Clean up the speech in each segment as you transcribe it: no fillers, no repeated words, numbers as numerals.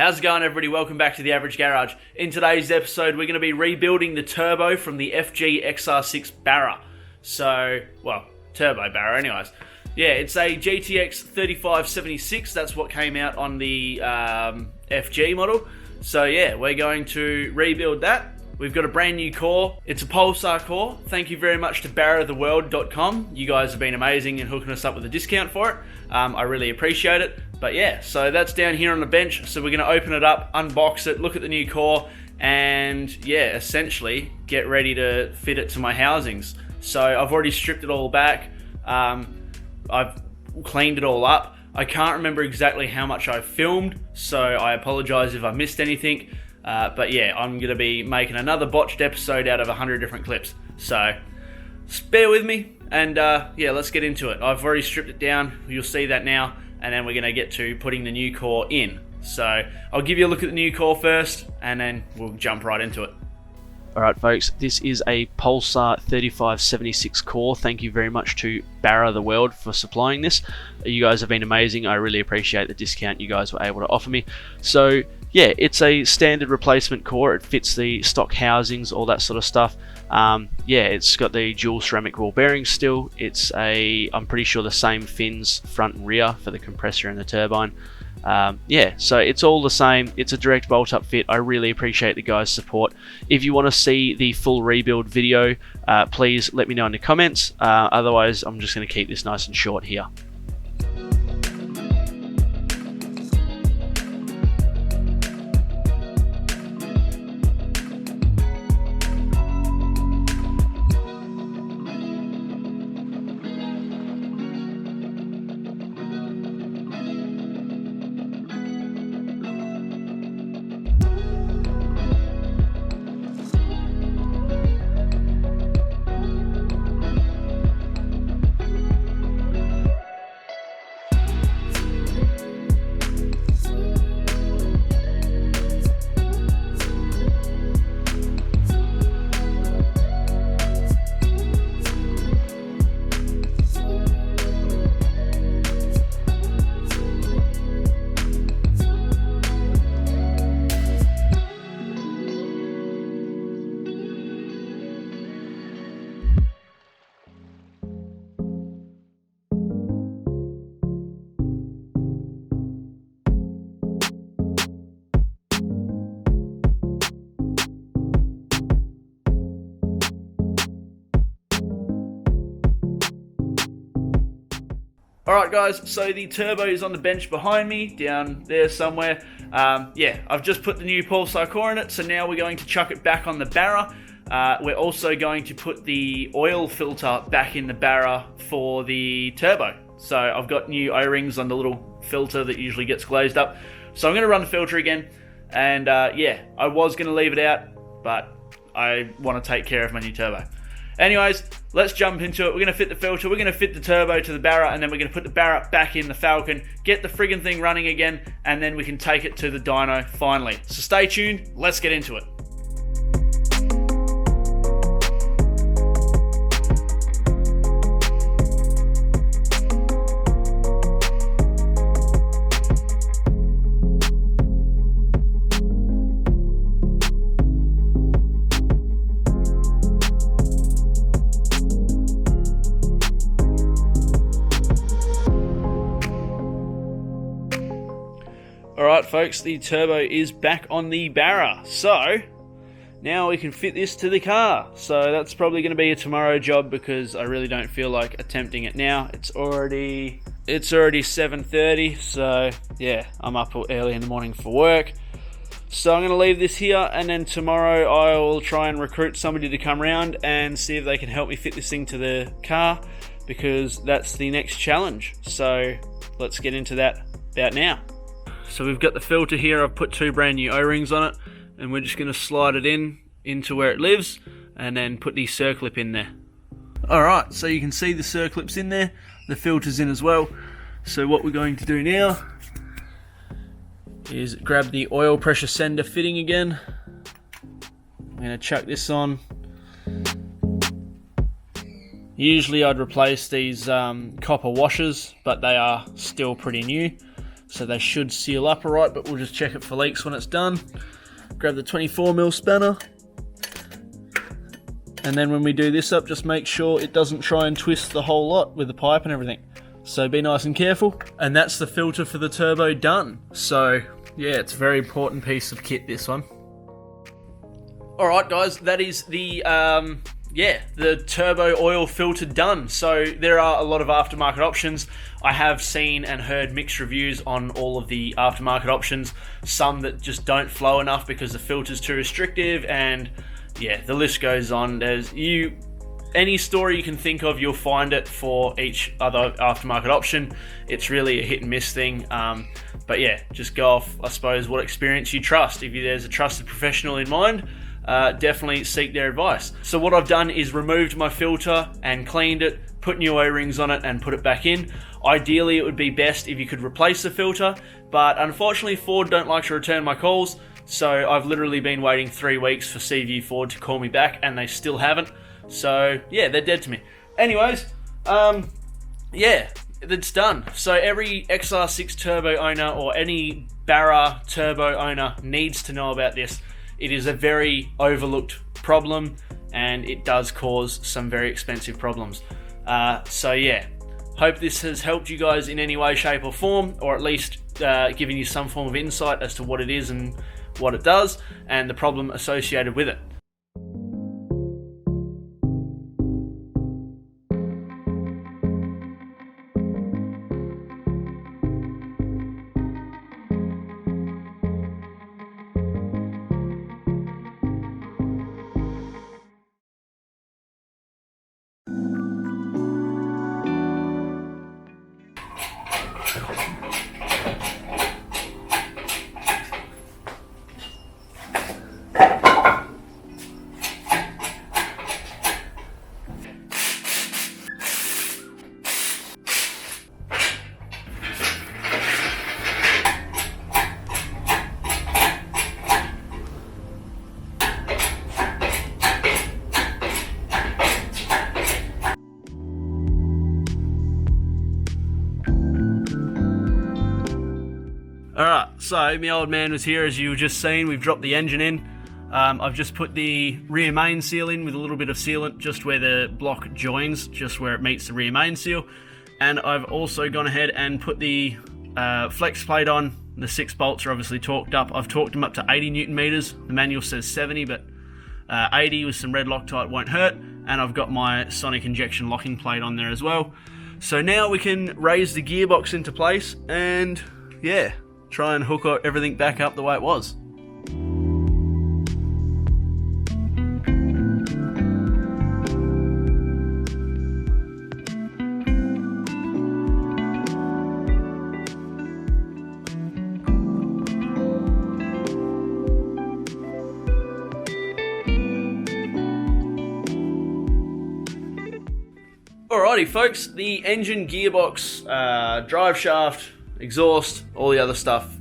How's it going, everybody? Welcome back to The Average Garage. In today's episode, we're going to be rebuilding the turbo from the FG XR6 Barra. Turbo Barra anyways. Yeah, it's a GTX 3576. That's what came out on the FG model. So yeah, we're going to rebuild that. We've got a brand new core. It's a pulsar core. Thank you very much to barratheworld.com. You guys have been amazing in hooking us up with a discount for it. I really appreciate it. But yeah, so that's down here on the bench. So we're going to open it up, unbox it, look at the new core, and yeah, essentially get ready to fit it to my housings. So I've already stripped it all back. I've cleaned it all up. I can't remember exactly how much I filmed, so I apologize if I missed anything. But yeah, I'm going to be making another botched episode out of 100 different clips. So bear with me, and yeah, let's get into it. I've already stripped it down. You'll see that now. And then we're going to get to putting the new core in. So I'll give you a look at the new core first, and then we'll jump right into it. Alright folks, this is a Pulsar 3576 core. Thank you very much to Barra the World for supplying this. You guys have been amazing. I really appreciate the discount you guys were able to offer me. So yeah, it's a standard replacement core. It fits the stock housings, all that sort of stuff. Yeah, it's got the dual ceramic ball bearings still. I'm pretty sure the same fins front and rear for the compressor and the turbine. Yeah, so it's all the same. It's a direct bolt up fit. I really appreciate the guys' support. If you want to see the full rebuild video, please let me know in the comments. Otherwise, I'm just going to keep this nice and short here. Alright guys, so the turbo is on the bench behind me, down there somewhere. Yeah, I've just put the new pulsar core in it, so now we're going to chuck it back on the Barra. We're also going to put the oil filter back in the Barra for the turbo. So I've got new O-rings on the little filter that usually gets glazed up. So I'm going to run the filter again, and yeah, I was going to leave it out, but I want to take care of my new turbo. Anyways, let's jump into it. We're going to fit the filter, we're going to fit the turbo to the Barra, and then we're going to put the Barra back in the Falcon, get the friggin' thing running again, and then we can take it to the dyno finally. So stay tuned, let's get into it. Alright folks, the turbo is back on the Barra, so now we can fit this to the car. So that's probably going to be a tomorrow job because I really don't feel like attempting it now. It's already 7:30, so yeah, I'm up early in the morning for work. So I'm going to leave this here, and then tomorrow I will try and recruit somebody to come around and see if they can help me fit this thing to the car, because that's the next challenge. So let's get into that about now. So we've got the filter here. I've put two brand new O-rings on it, and we're just going to slide it into where it lives, and then put the circlip in there. Alright, so you can see the circlip's in there, the filter's in as well. So what we're going to do now is grab the oil pressure sender fitting again. I'm going to chuck this on. Usually I'd replace these copper washers, but they are still pretty new. so they should seal up alright, but we'll just check it for leaks when it's done. Grab the 24mm spanner, and then when we do this up, just make sure it doesn't try and twist the whole lot with the pipe and everything. So be nice and careful. And that's the filter for the turbo done. So yeah, it's a very important piece of kit, this one. Alright guys, that is the the turbo oil filter done. So there are a lot of aftermarket options. I have seen and heard mixed reviews on all of the aftermarket options. Some that just don't flow enough because the filter's too restrictive, and yeah, the list goes on. Any story you can think of, you'll find it for each other aftermarket option. It's really a hit and miss thing. But yeah, just go off, I suppose, what experience you trust. If there's a trusted professional in mind, definitely seek their advice. So what I've done is removed my filter and cleaned it, put new O-rings on it and put it back in. Ideally, it would be best if you could replace the filter, but unfortunately Ford don't like to return my calls, so I've literally been waiting 3 weeks for CVU Ford to call me back, and they still haven't. So yeah, they're dead to me. Anyways, yeah, it's done. So every XR6 turbo owner or any Barra turbo owner needs to know about this. It is a very overlooked problem, and it does cause some very expensive problems. So yeah, hope this has helped you guys in any way, shape or form, or at least giving you some form of insight as to what it is and what it does, and the problem associated with it. Alright, so my old man was here, as you were just seen. We've dropped the engine in. I've just put the rear main seal in with a little bit of sealant just where the block joins, just where it meets the rear main seal. And I've also gone ahead and put the flex plate on. The 6 bolts are obviously torqued up. I've torqued them up to 80 Newton meters. The manual says 70, but 80 with some red Loctite won't hurt. And I've got my sonic injection locking plate on there as well. So now we can raise the gearbox into place and yeah, try and hook everything back up the way it was. Alrighty folks, the engine, gearbox, drive shaft, exhaust, all the other stuff,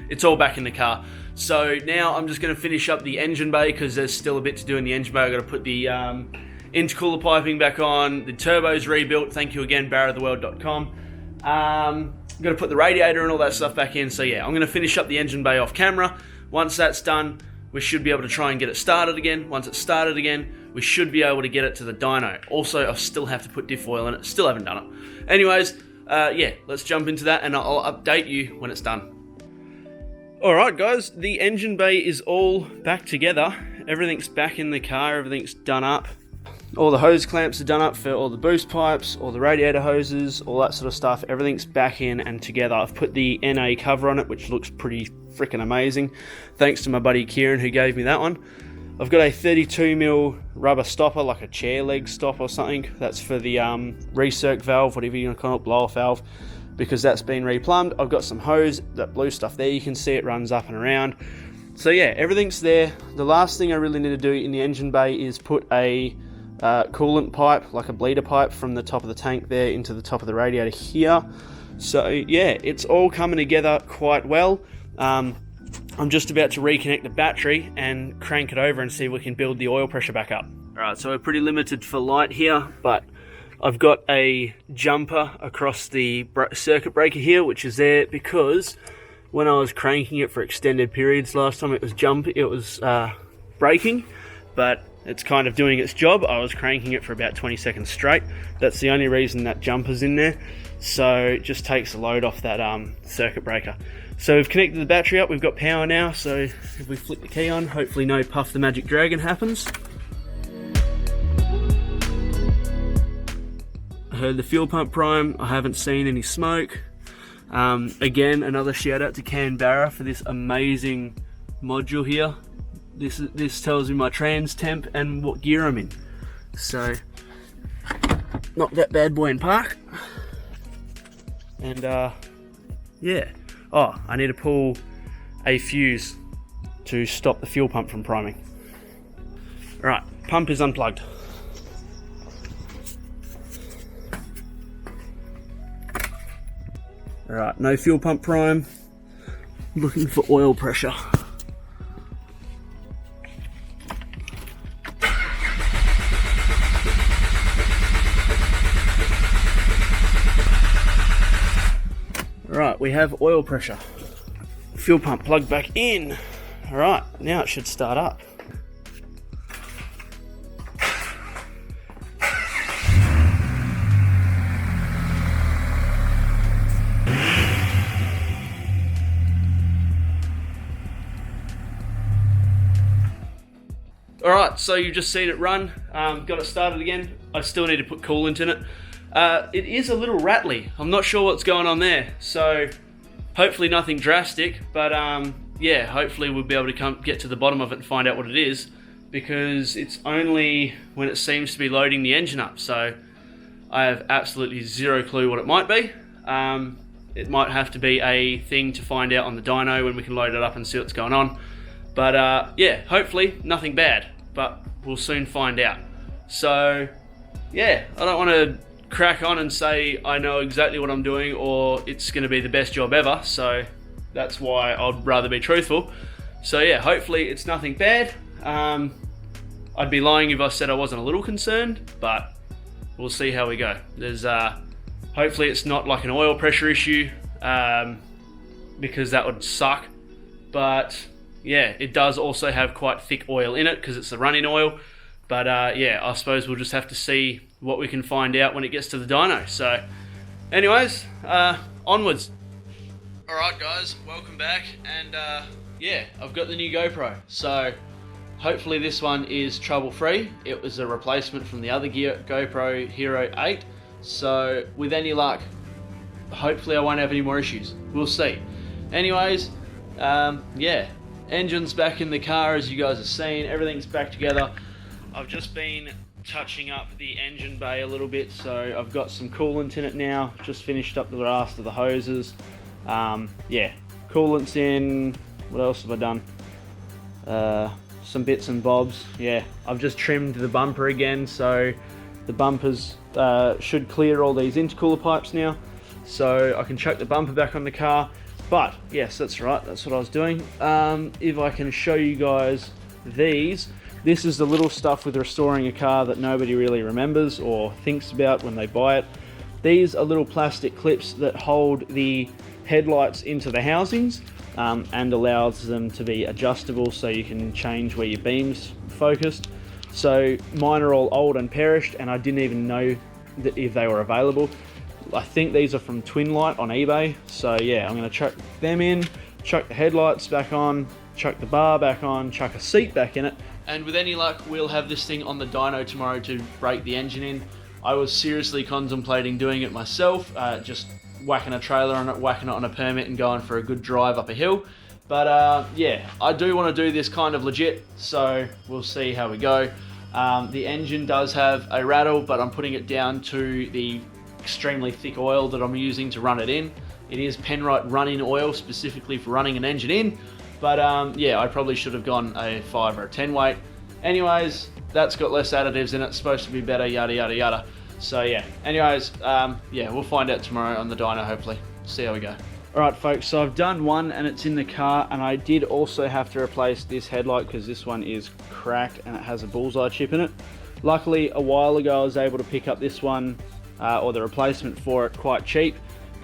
it's all back in the car. So now I'm just going to finish up the engine bay because there's still a bit to do in the engine bay. I've got to put the intercooler piping back on, the turbo's rebuilt, thank you again, barratheworld.com. I'm going to put the radiator and all that stuff back in. So yeah, I'm going to finish up the engine bay off camera. Once that's done, we should be able to try and get it started again. Once it's started again, we should be able to get it to the dyno. Also, I still have to put diff oil in it. Still haven't done it. Anyways, yeah, let's jump into that and I'll update you when it's done. Alright guys, the engine bay is all back together. Everything's back in the car, everything's done up. All the hose clamps are done up for all the boost pipes, all the radiator hoses, all that sort of stuff. Everything's back in and together. I've put the NA cover on it, which looks pretty freaking amazing. Thanks to my buddy Kieran who gave me that one. I've got a 32mm rubber stopper, like a chair leg stop or something. That's for the recirc valve, whatever you want to call it, blow-off valve, because that's been replumbed. I've got some hose, that blue stuff there, you can see it runs up and around. So yeah, everything's there. The last thing I really need to do in the engine bay is put a coolant pipe, like a bleeder pipe, from the top of the tank there into the top of the radiator here. So yeah, it's all coming together quite well. I'm just about to reconnect the battery and crank it over and see if we can build the oil pressure back up. Alright, so we're pretty limited for light here, but I've got a jumper across the circuit breaker here, which is there because when I was cranking it for extended periods last time, it was braking, but it's kind of doing its job. I was cranking it for about 20 seconds straight. That's the only reason that jumper's in there. So it just takes the load off that circuit breaker. So we've connected the battery up, we've got power now, so if we flick the key on, hopefully no Puff the Magic Dragon happens. I heard the fuel pump prime, I haven't seen any smoke. Again, another shout out to Canberra for this amazing module here. This tells me my trans temp and what gear I'm in. So, knock that bad boy in park. And yeah. Oh, I need to pull a fuse to stop the fuel pump from priming. Alright, pump is unplugged. Alright, no fuel pump prime. Looking for oil pressure. Alright, we have oil pressure. Fuel pump plugged back in. Alright, now it should start up. Alright, so you've just seen it run. Got it started again. I still need to put coolant in it. It is a little rattly. I'm not sure what's going on there. So hopefully nothing drastic, but yeah, hopefully we'll be able to get to the bottom of it and find out what it is, because it's only when it seems to be loading the engine up. So I have absolutely zero clue what it might be. It might have to be a thing to find out on the dyno when we can load it up and see what's going on. But yeah, hopefully nothing bad, but we'll soon find out. So yeah, I don't want to crack on and say I know exactly what I'm doing or it's going to be the best job ever, so that's why I'd rather be truthful. So yeah, hopefully it's nothing bad. I'd be lying if I said I wasn't a little concerned, but we'll see how we go. There's hopefully it's not like an oil pressure issue, because that would suck. But yeah, it does also have quite thick oil in it because it's the running oil. But yeah, I suppose we'll just have to see what we can find out when it gets to the dyno. So anyways, onwards. Alright guys, welcome back, and yeah, I've got the new GoPro. So hopefully this one is trouble free. It was a replacement from the other GoPro Hero 8. So with any luck, hopefully I won't have any more issues. We'll see. Anyways, yeah, engine's back in the car as you guys have seen. Everything's back together. I've just been touching up the engine bay a little bit, so I've got some coolant in it now. Just finished up the last of the hoses. Yeah, coolant's in. What else have I done? Some bits and bobs. Yeah, I've just trimmed the bumper again, so the bumpers should clear all these intercooler pipes now, so I can chuck the bumper back on the car. But yes, that's right, that's what I was doing. If I can show you guys these. This is the little stuff with restoring a car that nobody really remembers or thinks about when they buy it. These are little plastic clips that hold the headlights into the housings, and allows them to be adjustable so you can change where your beam's focused. So mine are all old and perished, and I didn't even know that if they were available. I think these are from Twin Light on eBay. So yeah, I'm going to chuck them in, chuck the headlights back on, chuck the bar back on, chuck a seat back in it, and with any luck we'll have this thing on the dyno tomorrow to break the engine in. I was seriously contemplating doing it myself, just whacking a trailer on it, whacking it on a permit and going for a good drive up a hill. But yeah, I do want to do this kind of legit, so we'll see how we go. The engine does have a rattle, but I'm putting it down to the extremely thick oil that I'm using to run it in. It is Penrite running oil specifically for running an engine in, but yeah, I probably should have gone a 5 or a 10 weight. Anyways, that's got less additives in it, it's supposed to be better, yada yada yada. So yeah, anyways, yeah, we'll find out tomorrow on the dyno, hopefully. See how we go. Alright folks, so I've done one and it's in the car, and I did also have to replace this headlight because this one is cracked and it has a bullseye chip in it. Luckily, a while ago I was able to pick up this one, or the replacement for it, quite cheap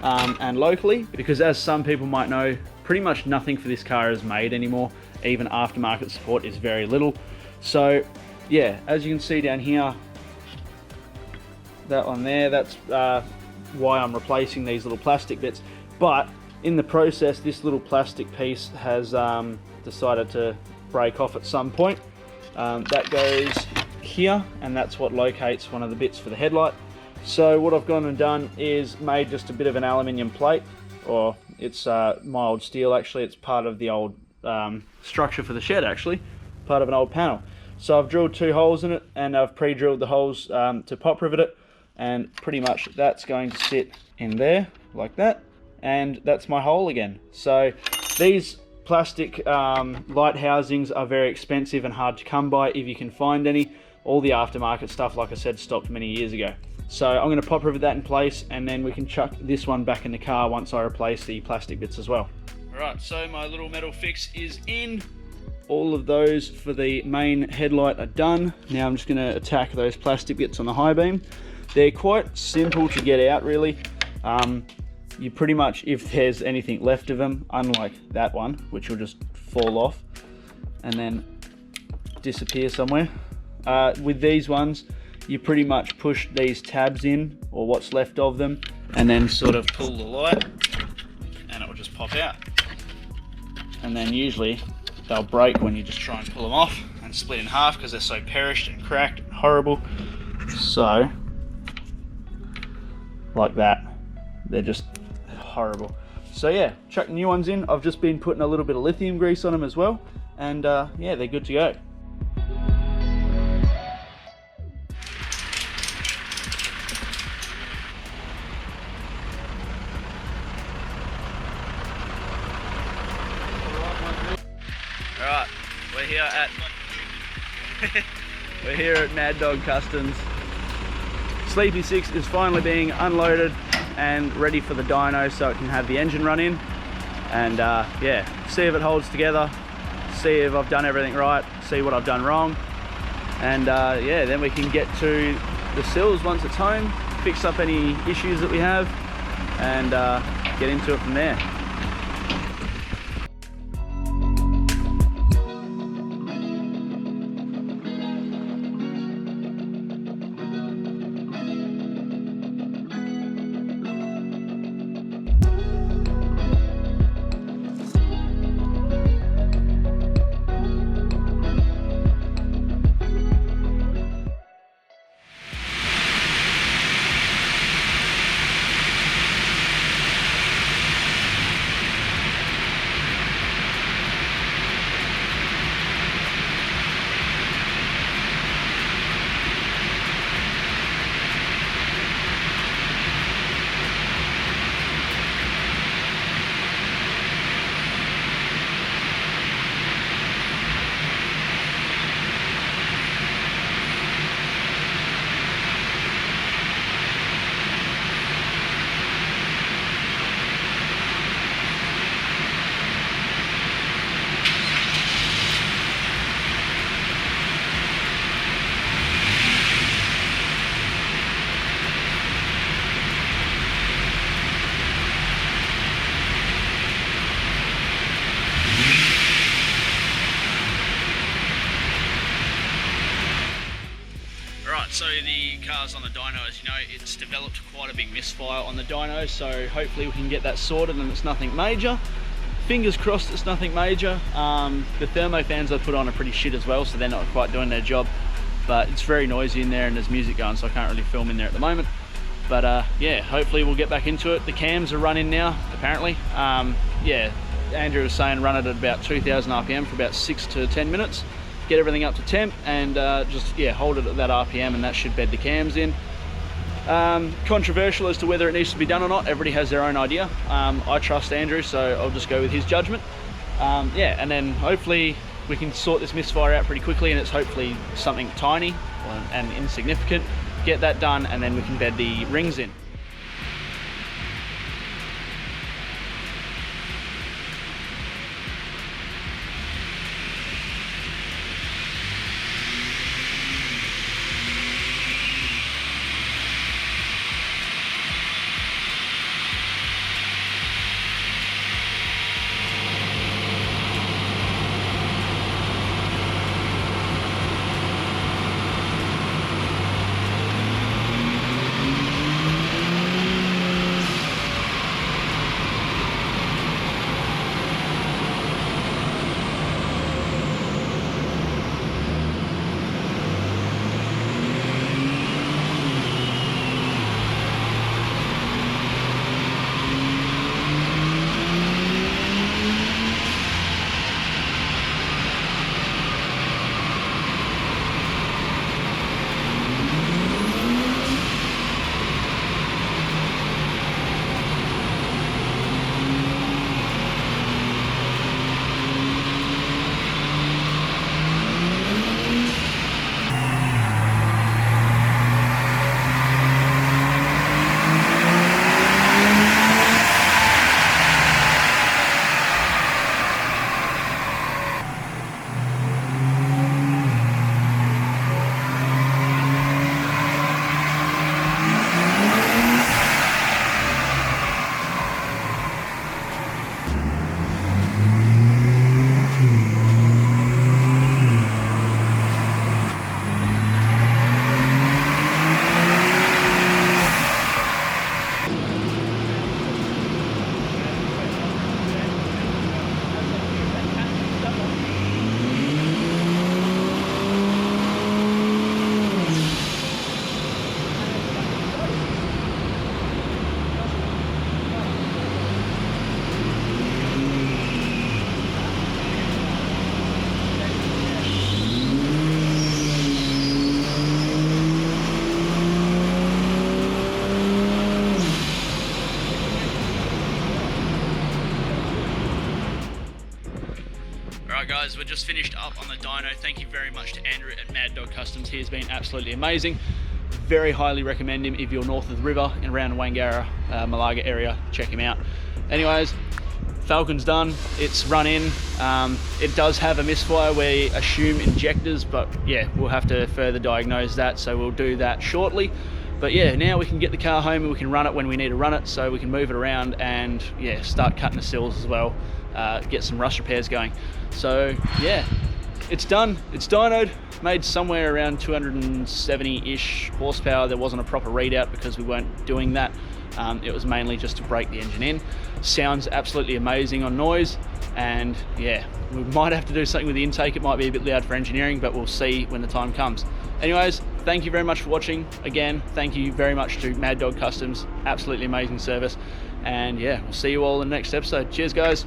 and locally, because as some people might know, pretty much nothing for this car is made anymore. Even aftermarket support is very little. So yeah, as you can see down here, that one there, that's why I'm replacing these little plastic bits. But in the process, this little plastic piece has decided to break off at some point. That goes here, and that's what locates one of the bits for the headlight. So what I've gone and done is made just a bit of an aluminium plate, or it's mild steel actually. It's part of the old structure for the shed actually, part of an old panel. So I've drilled 2 holes in it, and I've pre-drilled the holes to pop rivet it, and pretty much that's going to sit in there like that, and that's my hole again. So these plastic light housings are very expensive and hard to come by if you can find any. All the aftermarket stuff, like I said, stopped many years ago. So I'm going to pop rivet that in place, and then we can chuck this one back in the car once I replace the plastic bits as well. Alright, so my little metal fix is in. All of those for the main headlight are done. Now I'm just going to attack those plastic bits on the high beam. They're quite simple to get out really. You pretty much, if there's anything left of them, unlike that one, which will just fall off and then disappear somewhere. With these ones, you pretty much push these tabs in, or what's left of them, and then sort of pull the light, and it will just pop out. And then usually they'll break when you just try and pull them off and split in half, because they're so perished and cracked and horrible. So, like that. They're just horrible. So yeah, chuck new ones in. I've just been putting a little bit of lithium grease on them as well, and yeah, they're good to go. Alright, we're here at Mad Dog Customs. Sleepy 6 is finally being unloaded and ready for the dyno so it can have the engine run in, and yeah, see if it holds together, see if I've done everything right, see what I've done wrong, and yeah, then we can get to the sills once it's home, fix up any issues that we have, and get into it from there. So the car's on the dyno, as you know, it's developed quite a big misfire on the dyno, so hopefully we can get that sorted and it's nothing major. Fingers crossed it's nothing major. The thermo fans I put on are pretty shit as well, so they're not quite doing their job, but it's very noisy in there and there's music going, so I can't really film in there at the moment. But yeah, hopefully we'll get back into it. The cams are running now, apparently. Yeah, Andrew was saying run it at about 2000 RPM for about 6 to 10 minutes. Get everything up to temp, and just yeah, hold it at that RPM, and that should bed the cams in. Controversial as to whether it needs to be done or not. Everybody has their own idea. I trust Andrew, so I'll just go with his judgment. Yeah, and then hopefully we can sort this misfire out pretty quickly, and it's hopefully something tiny and insignificant. Get that done, and then we can bed the rings in. guys, we're just finished up on the dyno. Thank you very much to Andrew at Mad Dog Customs. He has been absolutely amazing. Very highly recommend him if you're north of the river and around the Wangara, Malaga area. Check him out. Anyways, Falcon's done. It's run in. It does have a misfire, we assume injectors, but yeah, we'll have to further diagnose that, so we'll do that shortly. But yeah, now we can get the car home and we can run it when we need to run it, so we can move it around and yeah, start cutting the sills as well, get some rust repairs going. So yeah, it's done. It's dynoed, made somewhere around 270-ish horsepower. There wasn't a proper readout because we weren't doing that. It was mainly just to break the engine in. Sounds absolutely amazing on noise, and yeah, we might have to do something with the intake. It might be a bit loud for engineering, but we'll see when the time comes. Anyways, thank you very much for watching. Again, thank you very much to Mad Dog Customs. Absolutely amazing service. And yeah, we'll see you all in the next episode. Cheers, guys.